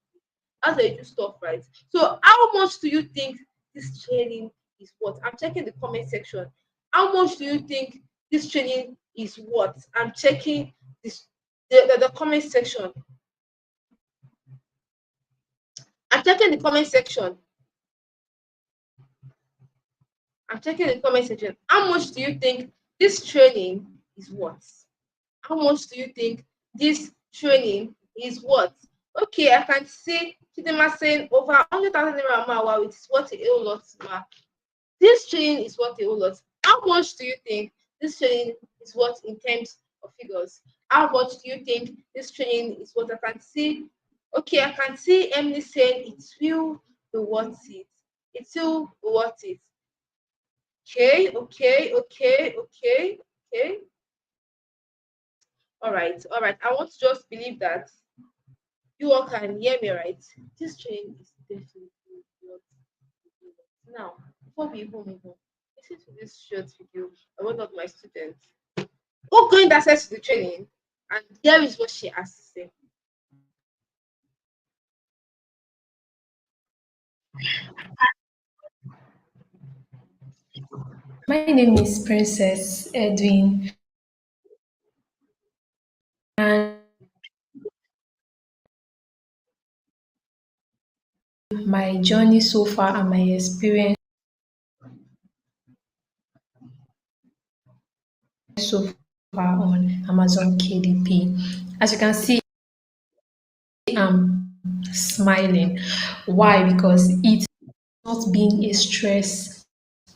That's a huge stuff, right? So how much do you think this training is worth? I'm checking the comment section. How much do you think this training is worth? I'm checking this the comment section. I'm checking the comment section. I'm checking the comment section. How much do you think this training is worth? How much do you think this training is worth? Okay, I can see Chidema saying over 100,000 naira ma, wow, it's worth a whole lot, ma. This training is worth a whole lot. How much do you think this training is worth in terms of figures? How much do you think this training is worth? I can see, okay, I can see Emily saying it will be worth it. It will be worth it. Okay, okay, okay, okay, okay. All right. I want to just believe that you all can hear me right. This training is definitely worth it. Now, before we even move on, listen to this short video by one of my students who gained access to the training, and here is what she has to say. My name is Princess Edwin, and my journey so far and my experience so far on Amazon KDP. As you can see, I'm smiling. Why? Because it's not been a stress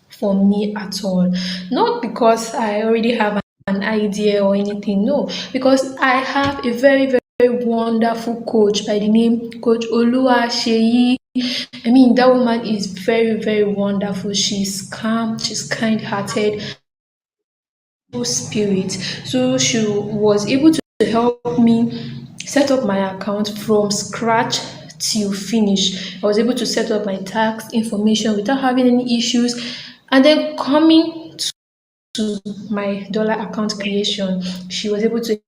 for me at all. Not because I already have an idea or anything, no, because I have a very, very wonderful coach by the name Coach Olua Sheyi. I mean, that woman is very, very wonderful. She's calm, she's kind hearted, spirit. So she was able to help me set up my account from scratch till finish. I was able to set up my tax information without having any issues. And then coming to my dollar account creation, she was able to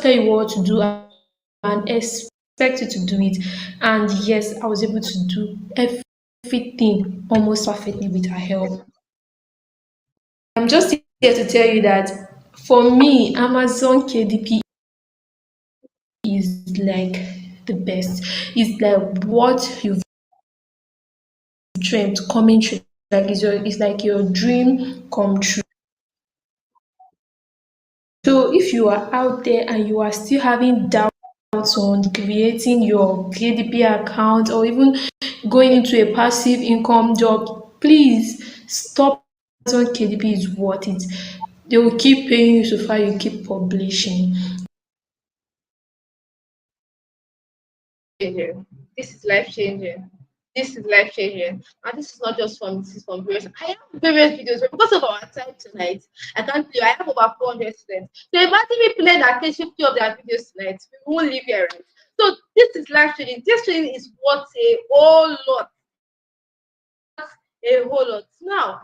tell you what to do and expect you to do it. And yes, I was able to do everything almost perfectly with her help. I'm just here to tell you that for me, Amazon KDP is like the best. It's like what you've dreamt coming true. Like it's like your dream come true. So if you are out there and you are still having doubts on creating your KDP account or even going into a passive income job, please stop. Amazon KDP is worth it. They will keep paying you so far you keep publishing. Changing. This is life changing. This is life changing. And this is not just from this is from various. I have various videos, but because of our time tonight, I can't play. I have over 400 students. So imagine me playing at least 50 of their videos tonight. We won't leave here, right? So this is life changing. This training is worth a whole lot. A whole lot. Now,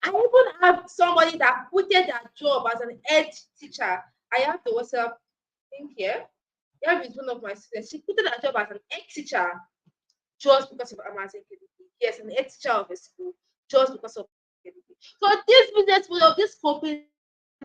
I even have somebody that quitted their job as an head teacher I have the WhatsApp thing here. Here is one of my students. She quitted her job as an ex teacher just because of Amazon KDP. Yes, an ex teacher of a school just because of KDP. So this business model of this company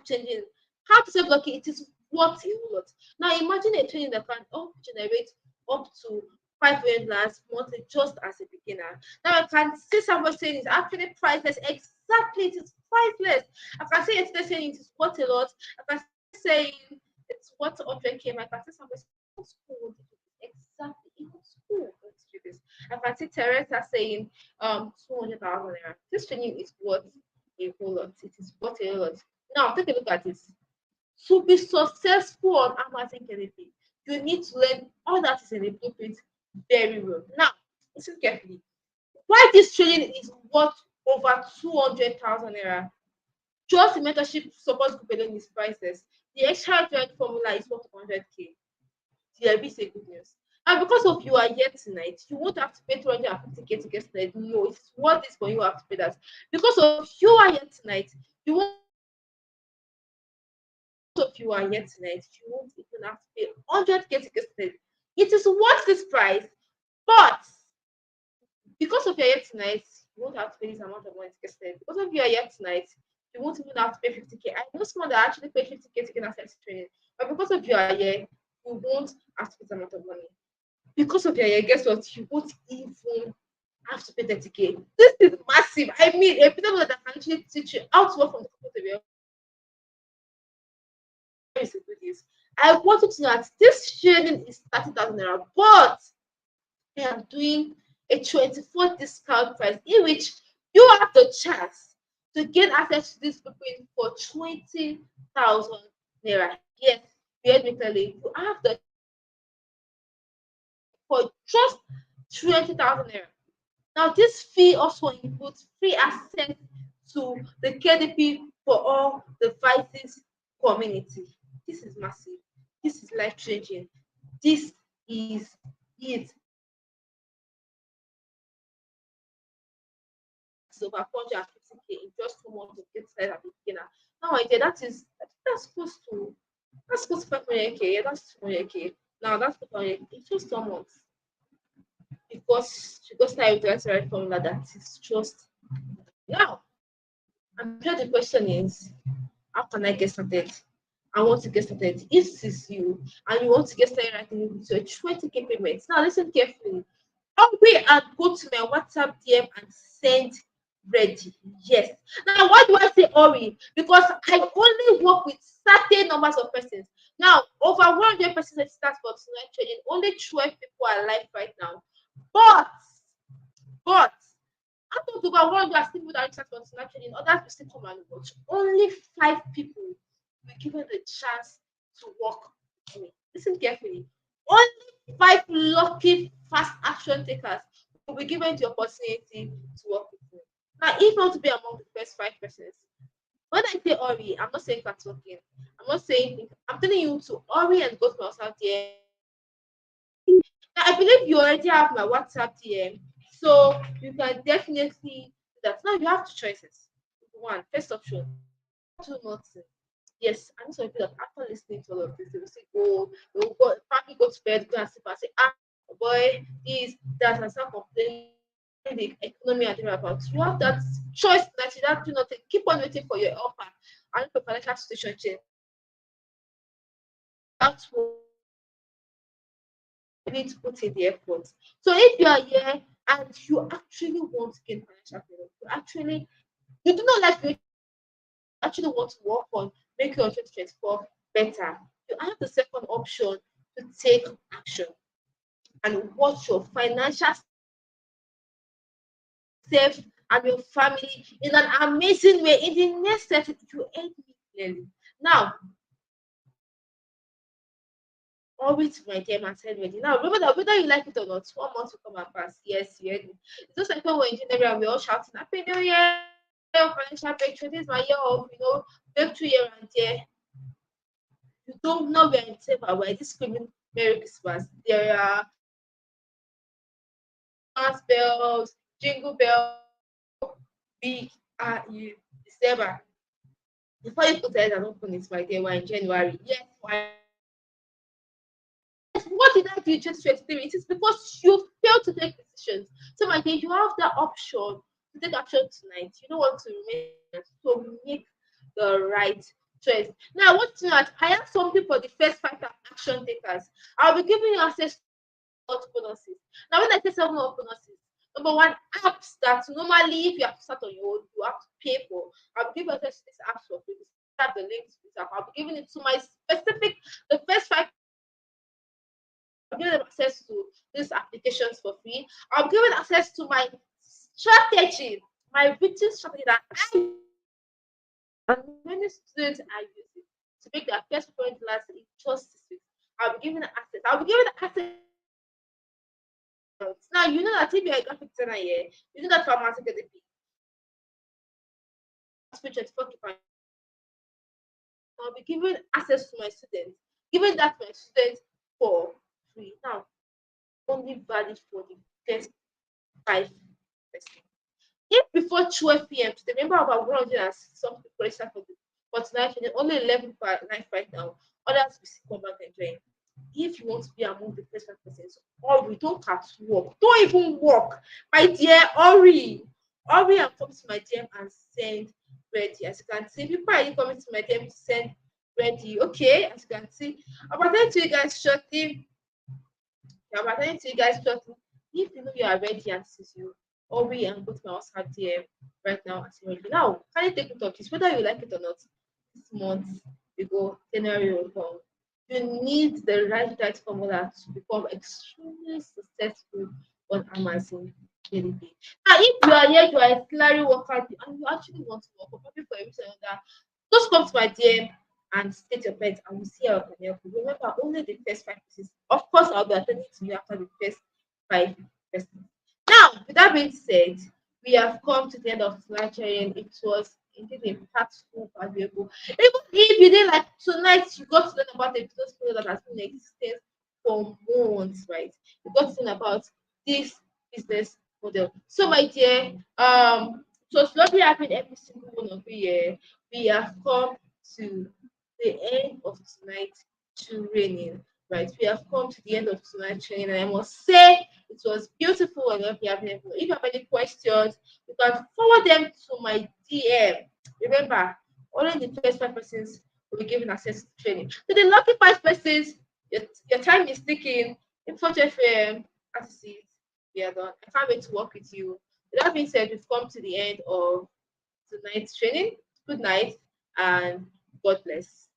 changing. How to say, okay, it is worth a lot. Now imagine a training that can generate up to $5 million monthly just as a beginner. Now I can see someone saying it's actually priceless. Exactly, it is priceless. I can say it's saying it is worth a lot. I can say it's worth 100K. I can say someone saying school. Exactly, even school going to do this. I can see Teresa saying 200,000 naira. This training is worth a whole lot. It is worth a lot. Now take a look at this. To be successful on Amazon KDP, you need to learn all that is in the blueprint very well. Now, listen carefully. Why this training is worth over 200,000 naira? Just the mentorship support group alone is priceless. The extra joint formula is worth 100K. There is a good news. And because of you are here tonight, you won't have to pay 250K to get started. No, it's worth this for you have to pay that. Because of you are here tonight, you won't of you are here tonight, you won't even have to pay 100K to get started. It is worth this price, but because of you are here tonight, you won't have to pay this amount of money to get started. Because of you are here tonight, you won't even have to pay 50K. I know someone that actually paid 50K to get access to training, but because of you are here, you won't have to pay this amount of money. Because of you are here, guess what? You won't even have to pay 30K. This is massive. I mean, a people that can actually teach you how to work from the comfort of your is a good news. I want you to know that this training is 30,000 naira, but I am doing a 24 discount price in which you have the chance to get access to this blueprint for 20,000 naira. Yes, you heard me clearly. You have the for just 20,000 naira. Now, this fee also includes free access to the KDP for all the devices community. This is massive. This is life changing. This is it. It's over 450K in just 2 months to get started at the beginner. Now, idea that's close to 500K. Yeah, that's 200K. Now that's 500K. It's just 2 months because she got started with the right formula that is just now. I'm sure the question is, how can I get started? I want to get started. If this is you and you want to get started right away with your 20K payments, now listen carefully. Hurry and go to my WhatsApp DM and send ready. Yes. Now, why do I say hurry? Because I only work with certain numbers of persons. Now, over 100 persons start for tonight training. Only 12 people are live right now. But out of over 100 people that registered for tonight training, others will still come and watch. Only 5 people will given the chance to work with me. Listen carefully. Only 5 lucky fast action takers will be given the opportunity to work with me. Now, if you want to be among the first 5 persons, when I say hurry, I'm not saying that's working. I'm not saying I'm telling you to hurry and go to my WhatsApp DM. Now, I believe you already have my WhatsApp DM, so you can definitely do that. Now you have two choices. One, first option, do nothing. Yes, I know some people that after listening to all of this, they will say, "Oh, they will go, probably go to bed, go and sleep and say, ah, boy, this, that, and start complaining the economy and everything about. You have that choice that you have to not take. Keep on waiting for your offer and for financial situation change. That's what you need to put in the effort. So if you are here and you actually want to gain financial freedom, you do not like you actually want to work on make your 2024 better, you have the second option to take action and watch your financial self and your family in an amazing way in the next step you end me clearly. Now, always my dear and said ready. Now remember that whether you like it or not, 1 month will come and pass. Yes, you heard me. It's just like when we're in January and we're all shouting, Happy New Year, financial breakthrough. This is my year of, breakthrough year and there. You don't know we're in December, we're just screaming Merry Christmas. There are Christmas bells, jingle bells, big are you December. Before you put it and open it, my dear, we're in January. Yes, why? What did I do just to experience? It's because you failed to take decisions. So, my dear, you have that option to take action tonight. You don't want to remain, so make the right choice. Now, I want to know that I have something for the first 5 action takers. I'll be giving you access to what bonuses. Now, when I say 7 more bonuses, number one, apps that normally if you have to start on your own, you have to pay for. I'll be giving access to these apps for free. Have the links to this app. I'll be giving it to my specific the first 5. I'm giving them access to these applications for free. I'm giving access to my strategy, my written strategy that I and many students are using to make their first point last in just 6 weeks. I'll be giving access. I'll be giving access. Now you know that if you're a graphic designer here, you know that for marketing the speech I'll be giving access to my students, giving that to my students for free. Now only valid for the first 5%. If before 12 p.m. today, remember about 100 and some people register for tonight, and only 11.95 right now. Others will still come back and join. If you want to be among the first 5%, hurry, don't have to work. Don't even work. My dear, hurry. Hurry and come to my DM and send ready. As you can see, people are coming to my DM to send ready. Okay, as you can see. I'm attending to you guys shortly. I'm attending to you guys shortly. If you know you are ready and this is you, hurry and go to my WhatsApp DM right now and say ready. Now, can you take note of this? Whether you like it or not, this month we go January will come. You need the right formula to become extremely successful on Amazon daily. Now, if you are here, you are a salary worker and you actually want to work, or probably for a reason or that, just come to my DM and state your point and we'll see how I can help you. Remember, only the first 5 pieces. Of course, I'll be attending to you after the first 5 pieces. Now, with that being said, we have come to the end of tonight's training. It was indeed impactful, valuable. Even if you didn't like tonight, you got to learn about a business model that has been in existence for months, right? You got to learn about this business model. So, my dear, it was lovely having every single one of you here. We have come to the end of tonight training, right? We have come to the end of tonight training, and I must say it was beautiful and lovely having everyone. If you have any questions, you can forward them to my DM. Remember, only the first 5 persons will be given access to training. To the lucky 5 persons, your time is ticking. In 40 FM, as you see, we are done. I can't wait to work with you. With that being said, we've come to the end of tonight's training. Good night and God bless.